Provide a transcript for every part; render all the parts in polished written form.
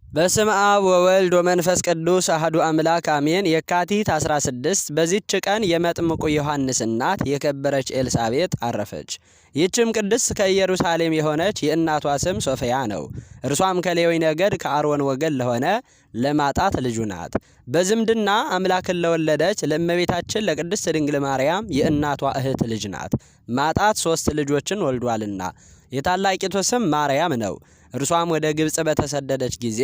በስመ አብ ወወልድ ወመንፈስ ቅዱስ አሐዱ አምላክ አሜን። የካቲት 16 በዚህች ቀን የመጥምቁ ዮሐንስ እናት የከበረች ኤልሳቤጥ አረፈች። ይህችም ቅድስት ከኢየሩሳሌም የሆነች የእናቷ ስም ሶፊያ ነው። እርሷም ከሌዊ ነገድ ከአሮን ወገን ለሆነ ለማጣት ልጁ ናት። በዝምድና አምላክን ለወለደች ለእመቤታችን ለቅድስት ድንግል ማርያም የእናቷ እህት ልጅ ናት። ማጣት 3 ልጆችን ወልዷልና የታላቂቱ ስም ማርያም ነው። እርሷም ወደ ግብጽ በተሰደደች ጊዜ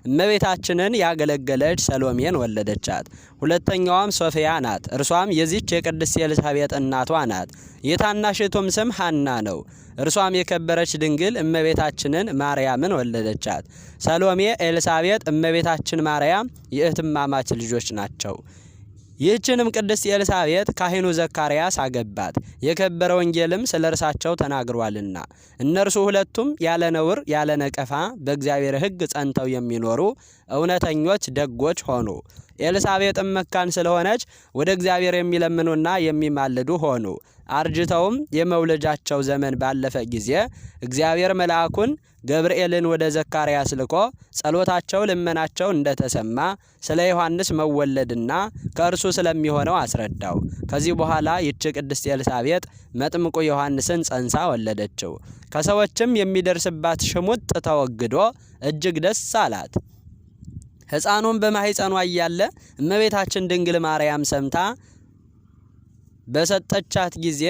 እመቤታችንን ያገለገለች ሰሎሜን ወለደቻት። ሁለተኛዋም ሶፊያ ናት። እርሷም የዚች የቅድስት ኤልሳቤጥ እናቷ ናት። የታናሽቱም ስም ሐና ነው። እርሷም የከበረች ድንግል እመቤታችንን ማርያምን ወለደቻት። ሰሎሜ፣ ኤልሳቤጥ፣ እመቤታችን ማርያም የእህትማማች ልጆች ናቸው። ይህችንም ቅድስት ኤልሳቤጥ ካህኑ ዘካርያስ አገባት። የከበረ ወንጌልም ስለ እርሳቸው ተናግሯልና እነርሱ ሁለቱም ያለ ነውር ያለ ነቀፋ በእግዚአብሔር ሕግ ጸንተው የሚኖሩ እውነተኞች ደጎች ሆኑ። ኤልሳቤጥም መካን ስለሆነች ወደ እግዚአብሔር የሚለምኑና የሚማልዱ ሆኑ። አርጅተውም የመውለጃቸው ዘመን ባለፈ ጊዜ እግዚአብሔር መልአኩን ገብርኤልን ወደ ዘካርያስ ልኮ ጸሎታቸው ልመናቸው እንደተሰማ ስለ ዮሐንስ መወለድና ከእርሱ ስለሚሆነው አስረዳው። ከዚህ በኋላ ይህች ቅድስት ኤልሳቤጥ መጥምቁ ዮሐንስን ጸንሳ ወለደችው። ከሰዎችም የሚደርስባት ሽሙጥ ተወግዶ እጅግ ደስ አላት። ሕፃኑን በማኅፀኗ እያለ እመቤታችን ድንግል ማርያም ሰምታ በሰጠቻት ጊዜ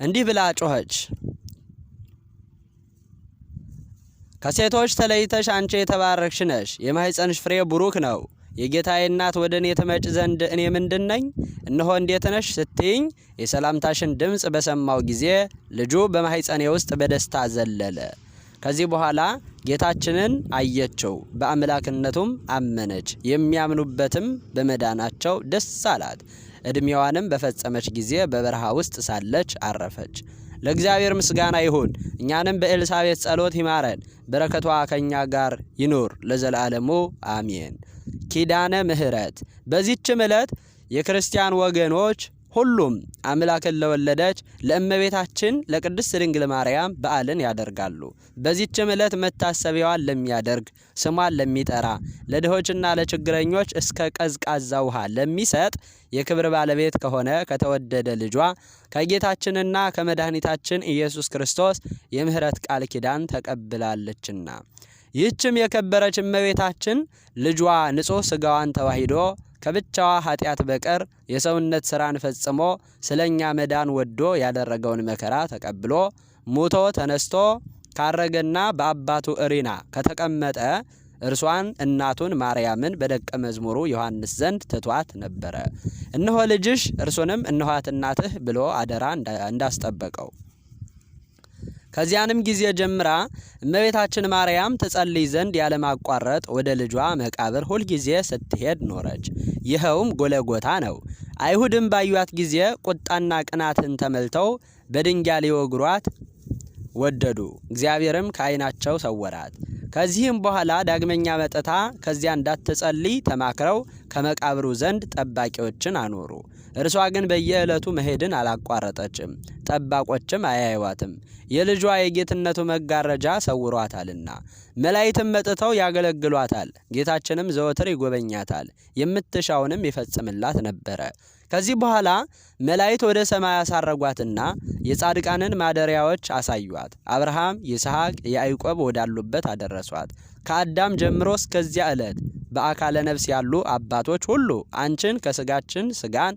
እንዲህ ብላ ጮኸች። ከሴቶች ተለይተሽ አንቺ የተባረክሽ ነሽ፣ የማኅፀንሽ ፍሬ ቡሩክ ነው። የጌታዬ እናት ወደ እኔ ትመጭ ዘንድ እኔ ምንድን ነኝ? እነሆ እንዴት ነሽ ስትይኝ የሰላምታሽን ድምፅ በሰማው ጊዜ ልጁ በማኅፀኔ ውስጥ በደስታ ዘለለ። ከዚህ በኋላ ጌታችንን አየችው፣ በአምላክነቱም አመነች። የሚያምኑበትም በመዳናቸው ደስ አላት። ዕድሜዋንም በፈጸመች ጊዜ በበረሃ ውስጥ ሳለች አረፈች። ለእግዚአብሔር ምስጋና ይሁን። እኛንም በኤልሳቤጥ ጸሎት ይማረን፣ በረከቷ ከኛ ጋር ይኑር ለዘላለሙ አሜን። ኪዳነ ምሕረት። በዚህችም ዕለት የክርስቲያን ወገኖች ሁሉም አምላክን ለወለደች ለእመቤታችን ለቅድስት ድንግል ማርያም በዓልን ያደርጋሉ። በዚህችም ዕለት መታሰቢያዋን ለሚያደርግ ስሟን ለሚጠራ ለድሆችና ለችግረኞች እስከ ቀዝቃዛ ውሃ ለሚሰጥ የክብር ባለቤት ከሆነ ከተወደደ ልጇ ከጌታችንና ከመድኃኒታችን ኢየሱስ ክርስቶስ የምሕረት ቃል ኪዳን ተቀብላለችና። ይህችም የከበረች እመቤታችን ልጇ ንጹሕ ሥጋዋን ተዋሂዶ ከብቻዋ ኃጢአት በቀር የሰውነት ሥራን ፈጽሞ ስለኛ መዳን ወዶ ያደረገውን መከራ ተቀብሎ ሙቶ ተነስቶ ካረገና በአባቱ እሪና ከተቀመጠ እርሷን እናቱን ማርያምን በደቀ መዝሙሩ ዮሐንስ ዘንድ ትቷት ነበረ። እነሆ ልጅሽ እርሱንም እነኋት እናትህ ብሎ አደራ እንዳስጠበቀው። ከዚያንም ጊዜ ጀምራ እመቤታችን ማርያም ትጸልይ ዘንድ ያለማቋረጥ ወደ ልጇ መቃብር ሁልጊዜ ስትሄድ ኖረች። ይኸውም ጎለጎታ ነው። አይሁድም ባዩት ጊዜ ቁጣና ቅናትን ተመልተው በድንጋይ ሊወግሯት ወደዱ። እግዚአብሔርም ከዓይናቸው ሰወራት። ከዚህም በኋላ ዳግመኛ መጥታ ከዚያ እንዳትጸልይ ተማክረው ከመቃብሩ ዘንድ ጠባቂዎችን አኖሩ። እርሷ ግን በየዕለቱ መሄድን አላቋረጠችም። ጠባቆችም አያዩዋትም፣ የልጇ የጌትነቱ መጋረጃ ሰውሯታልና። መላእክትም መጥተው ያገለግሏታል። ጌታችንም ዘወትር ይጎበኛታል፣ የምትሻውንም ይፈጽምላት ነበረ። ከዚህ በኋላ መላእክት ወደ ሰማይ ያሳረጓትና የጻድቃንን ማደሪያዎች አሳዩአት። አብርሃም፣ ይስሐቅ፣ ያዕቆብ ወዳሉበት አደረሷት። ከአዳም ጀምሮ እስከዚያ ዕለት በአካለ ነፍስ ያሉ አባቶች ሁሉ አንቺን ከስጋችን ስጋን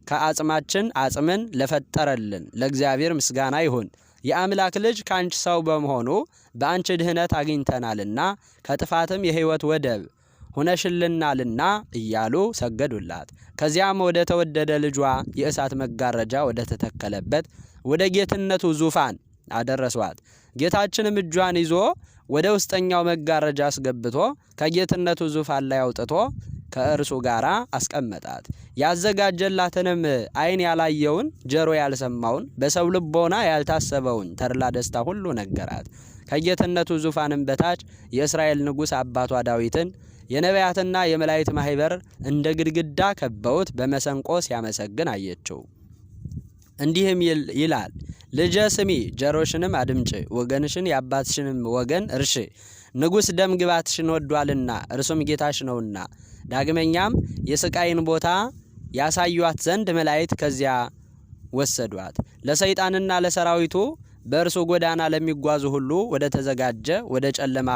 ከአጽማችን አጽምን ለፈጠረልን ለእግዚአብሔር ምስጋና ይሁን። የአምላክ ልጅ ከአንቺ ሰው በመሆኑ በአንቺ ድህነት አግኝተናልና ከጥፋትም የሕይወት ወደብ ሁነሽልናልና እያሉ ሰገዱላት። ከዚያም ወደ ተወደደ ልጇ የእሳት መጋረጃ ወደ ተተከለበት ወደ ጌትነቱ ዙፋን አደረሷት። ጌታችንም እጇን ይዞ ወደ ውስጠኛው መጋረጃ አስገብቶ ከጌትነቱ ዙፋን ላይ አውጥቶ ከእርሱ ጋር አስቀመጣት። ያዘጋጀላትንም ዓይን ያላየውን ጆሮ ያልሰማውን በሰው ልቦና ያልታሰበውን ተድላ ደስታ ሁሉ ነገራት። ከጌትነቱ ዙፋንም በታች የእስራኤል ንጉሥ አባቷ ዳዊትን የነቢያትና የመላእክት ማህበር እንደ ግድግዳ ከበውት በመሰንቆ ሲያመሰግን አየችው። እንዲህም ይላል፣ ልጄ ስሚ፣ ጆሮሽንም አድምጪ፣ ወገንሽን የአባትሽንም ወገን እርሺ። ንጉሥ ደም ግባትሽን ወዷልና እርሱም ጌታሽ ነውና። ዳግመኛም የስቃይን ቦታ ያሳዩአት ዘንድ መላእክት ከዚያ ወሰዷት። ለሰይጣንና ለሰራዊቱ በእርሱ ጎዳና ለሚጓዙ ሁሉ ወደ ተዘጋጀ ወደ ጨለማ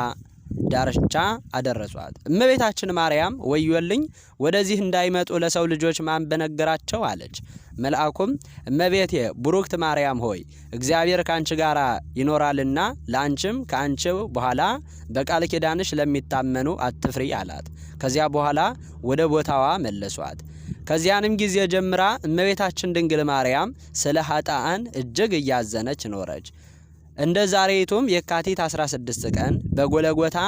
ዳርቻ አደረሷት። እመቤታችን ማርያም ወዮልኝ፣ ወደዚህ እንዳይመጡ ለሰው ልጆች ማን በነገራቸው አለች። መልአኩም እመቤቴ ቡሩክት ማርያም ሆይ እግዚአብሔር ካንቺ ጋር ይኖራልና ለአንቺም ከአንቺ በኋላ በቃል ኪዳንሽ ለሚታመኑ አትፍሪ አላት። ከዚያ በኋላ ወደ ቦታዋ መለሷት። ከዚያንም ጊዜ ጀምራ እመቤታችን ድንግል ማርያም ስለ ኃጥአን እጅግ እያዘነች ኖረች። እንደ ዛሬቱም የካቲት 16 ቀን በጎለጎታ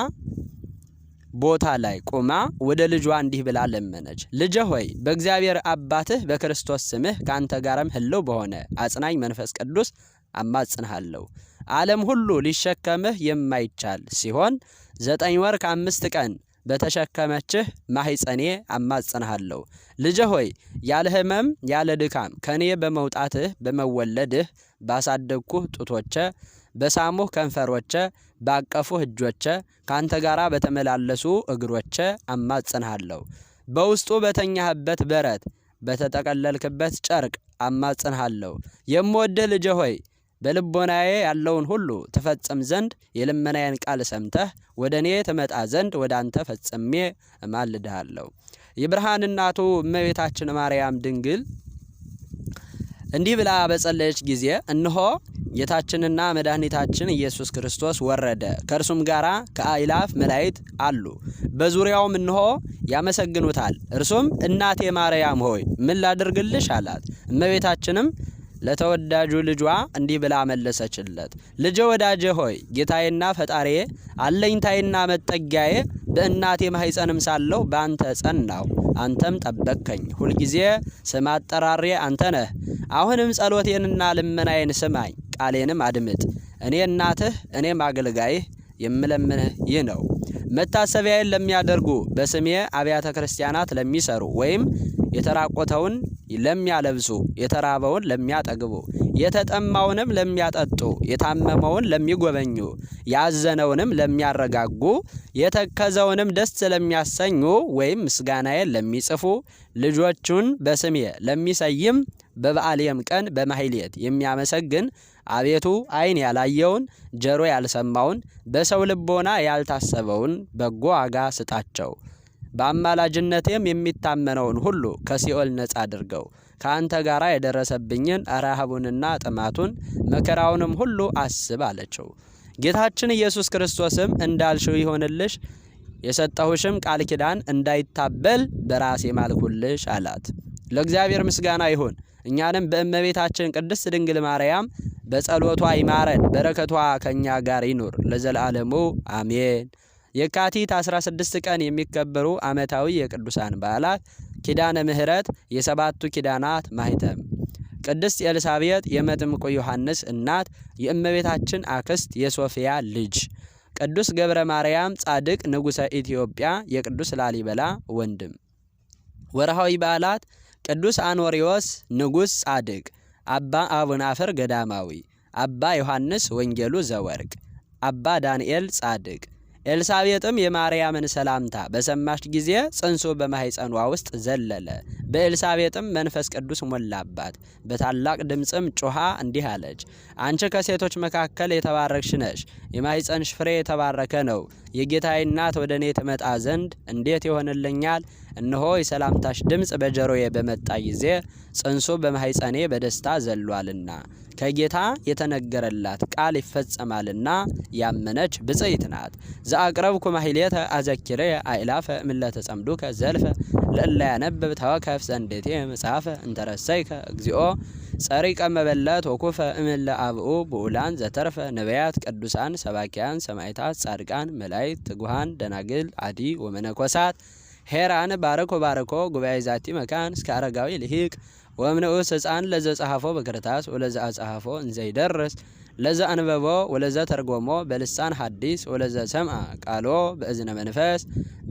ቦታ ላይ ቆማ ወደ ልጇ እንዲህ ብላ ለመነች። ልጄ ሆይ በእግዚአብሔር አባትህ በክርስቶስ ስምህ ካንተ ጋርም ህልው በሆነ አጽናኝ መንፈስ ቅዱስ አማጽንሃለሁ። ዓለም ሁሉ ሊሸከምህ የማይቻል ሲሆን 9 ወር ከ5 ቀን በተሸከመችህ ማህፀኔ አማጽንሃለሁ። ልጄ ሆይ ያለ ህመም ያለ ድካም ከኔ በመውጣትህ በመወለድህ ባሳደግኩህ ጡቶቼ በሳሙህ ከንፈሮቼ ባቀፉህ እጆቼ ካንተ ጋራ በተመላለሱ እግሮቼ አማጽንሃለሁ። በውስጡ በተኛህበት በረት በተጠቀለልክበት ጨርቅ አማጽንሃለሁ። የምወድህ ልጄ ሆይ በልቦናዬ ያለውን ሁሉ ትፈጽም ዘንድ የልመናዬን ቃል ሰምተህ ወደ እኔ ትመጣ ዘንድ ወደ አንተ ፈጽሜ እማልድሃለሁ። የብርሃን እናቱ እመቤታችን ማርያም ድንግል እንዲህ ብላ በጸለየች ጊዜ እነሆ ጌታችንና መድኃኒታችን ኢየሱስ ክርስቶስ ወረደ፣ ከእርሱም ጋራ ከአእላፍ መላእክት አሉ፣ በዙሪያውም እነሆ ያመሰግኑታል። እርሱም እናቴ ማርያም ሆይ ምን ላድርግልሽ አላት። እመቤታችንም ለተወዳጁ ልጇ እንዲህ ብላ መለሰችለት። ልጄ ወዳጄ ሆይ ጌታዬና ፈጣሪዬ አለኝታዬና መጠጊያዬ በእናቴ ማህፀንም ሳለሁ በአንተ ጸናሁ፣ አንተም ጠበቅከኝ። ሁልጊዜ ስም አጠራሬ አንተ ነህ። አሁንም ጸሎቴንና ልመናዬን ስማኝ፣ ቃሌንም አድምጥ። እኔ እናትህ እኔም አገልጋይህ የምለምንህ ይህ ነው። መታሰቢያዬን ለሚያደርጉ በስሜ አብያተ ክርስቲያናት ለሚሰሩ ወይም የተራቆተውን ለሚያለብሱ የተራበውን ለሚያጠግቡ የተጠማውንም ለሚያጠጡ የታመመውን ለሚጎበኙ ያዘነውንም ለሚያረጋጉ የተከዘውንም ደስ ለሚያሰኙ ወይም ምስጋናዬን ለሚጽፉ ልጆቹን በስሜ ለሚሰይም በበዓሌም ቀን በማህሌት የሚያመሰግን አቤቱ ዓይን ያላየውን ጆሮ ያልሰማውን በሰው ልቦና ያልታሰበውን በጎ ዋጋ ስጣቸው። በአማላጅነቴም የሚታመነውን ሁሉ ከሲኦል ነጻ አድርገው። ከአንተ ጋር የደረሰብኝን ረሃቡንና ጥማቱን መከራውንም ሁሉ አስብ አለችው። ጌታችን ኢየሱስ ክርስቶስም እንዳልሽው ይሆንልሽ፣ የሰጠሁሽም ቃል ኪዳን እንዳይታበል በራሴ ማልኩልሽ አላት። ለእግዚአብሔር ምስጋና ይሁን። እኛንም በእመቤታችን ቅድስት ድንግል ማርያም በጸሎቷ ይማረን፣ በረከቷ ከኛ ጋር ይኑር ለዘላለሙ አሜን። የካቲት 16 ቀን የሚከበሩ ዓመታዊ የቅዱሳን በዓላት ኪዳነ ምሕረት የሰባቱ ኪዳናት ማህተም፣ ቅድስት ኤልሳቤጥ የመጥምቁ ዮሐንስ እናት የእመቤታችን አክስት የሶፊያ ልጅ፣ ቅዱስ ገብረ ማርያም ጻድቅ ንጉሠ ኢትዮጵያ የቅዱስ ላሊበላ ወንድም። ወርሃዊ በዓላት ቅዱስ አኖሪዎስ ንጉሥ ጻድቅ፣ አባ አቡናፍር ገዳማዊ፣ አባ ዮሐንስ ወንጌሉ ዘወርቅ፣ አባ ዳንኤል ጻድቅ። ኤልሳቤጥም የማርያምን ሰላምታ በሰማች ጊዜ ጽንሱ በማህፀኗ ውስጥ ዘለለ። በኤልሳቤጥም መንፈስ ቅዱስ ሞላባት። በታላቅ ድምፅም ጮኻ እንዲህ አለች፣ አንቺ ከሴቶች መካከል የተባረክሽ ነሽ፣ የማህፀንሽ ፍሬ የተባረከ ነው። የጌታዬ እናት ወደ እኔ ትመጣ ዘንድ እንዴት ይሆንልኛል? እነሆ የሰላምታሽ ድምፅ በጆሮዬ በመጣ ጊዜ ጽንሱ በማህፀኔ በደስታ ዘሏልና ከጌታ የተነገረላት ቃል ይፈጸማልና ያመነች ብጽይት ናት። ዘአቅረብኩ ማህሌተ አዘኪረ አእላፈ እምለተ ጸምዱከ ዘልፈ ለእላ ያነብብ ተወከፍ ዘንዴቴ መጽሐፈ እንተረሰይከ እግዚኦ ጸሪቀ መበለት ወኩፈ እምለ አብኡ ብኡላን ዘተርፈ ነቢያት ቅዱሳን ሰባኪያን ሰማዕታት ጻድቃን መላእክት ትጉሃን ደናግል አዲ ወመነኮሳት ሄራን ባረኮ ባረኮ ጉባኤ ዛቲ መካን እስከ አረጋዊ ልሂቅ ወምንዑስ ሕፃን ለዘ ጸሐፎ በክርታስ ወለዘ አጸሐፎ እንዘይደርስ ለዘ አንበቦ ወለዘ ተርጎሞ በልሳን ሐዲስ ወለዘ ሰምዐ ቃሎ በእዝነ መንፈስ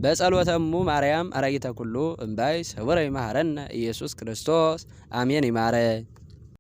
በጸሎተሙ ማርያም አራጊተ ኩሉ እምባይ ሰውረ ይማረነ ኢየሱስ ክርስቶስ አሜን። ይማረ